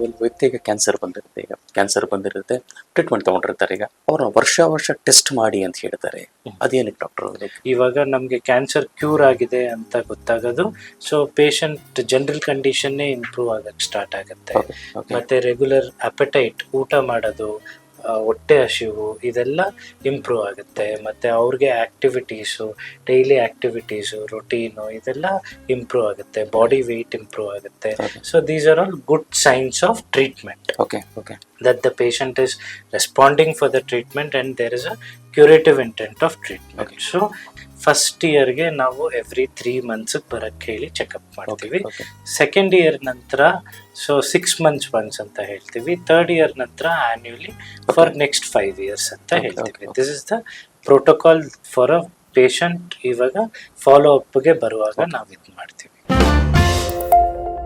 ಒಂದು ವ್ಯಕ್ತಿಗೆ ಕ್ಯಾನ್ಸರ್ ಬಂದಿರುತ್ತೆ, ಈಗ ಕ್ಯಾನ್ಸರ್ ಬಂದಿರುತ್ತೆ, ಟ್ರೀಟ್ಮೆಂಟ್ ತೊಗೊಂಡಿರ್ತಾರೆ. ಈಗ ಅವ್ರ ವರ್ಷ ಟೆಸ್ಟ್ ಮಾಡಿ ಅಂತ ಹೇಳ್ತಾರೆ, ಅದೇನಕ್ಕೆ ಡಾಕ್ಟರ್? ಇವಾಗ ನಮಗೆ ಕ್ಯಾನ್ಸರ್ ಕ್ಯೂರ್ ಆಗಿದೆ ಅಂತ ಗೊತ್ತಾಗೋದು, ಸೊ ಪೇಷಂಟ್ ಜನರಲ್ ಕಂಡೀಷನ್ನೇ ಇಂಪ್ರೂವ್ ಆಗಕ್ಕೆ ಸ್ಟಾರ್ಟ್ ಆಗುತ್ತೆ. ಮತ್ತೆ ರೆಗ್ಯುಲರ್ ಅಪಟೈಟ್, ಊಟ ಮಾಡೋದು, ಹೊಟ್ಟೆ ಹಸಿವು, ಇದೆಲ್ಲ ಇಂಪ್ರೂವ್ ಆಗುತ್ತೆ. ಮತ್ತು ಅವ್ರಿಗೆ ಆ್ಯಕ್ಟಿವಿಟೀಸು, ಡೈಲಿ ಆ್ಯಕ್ಟಿವಿಟೀಸು, ರೊಟೀನು, ಇದೆಲ್ಲ ಇಂಪ್ರೂವ್ ಆಗುತ್ತೆ. ಬಾಡಿ ವೆಯ್ಟ್ ಇಂಪ್ರೂವ್ ಆಗುತ್ತೆ. So these are all good science of treatment. Okay okay that the patient is responding for the treatment and there is a curative intent of treatment. Okay. So first ಇಯರ್ಗೆ ನಾವು every 3 months ಬರಕ್ಕೆ ಹೇಳಿ checkup ಮಾಡ್ತೀವಿ. Second year ನಂತರ so 6 months once ಅಂತ ಹೇಳ್ತೀವಿ. Third year ನಂತರ annually for next 5 years ಅಂತ ಹೇಳ್ತೀವಿ. This is the protocol for a patient. ಇವಾಗ ಫಾಲೋ ಅಪ್ಗೆ ಬರುವಾಗ ನಾವು ಇದು ಮಾಡ್ತೀವಿ.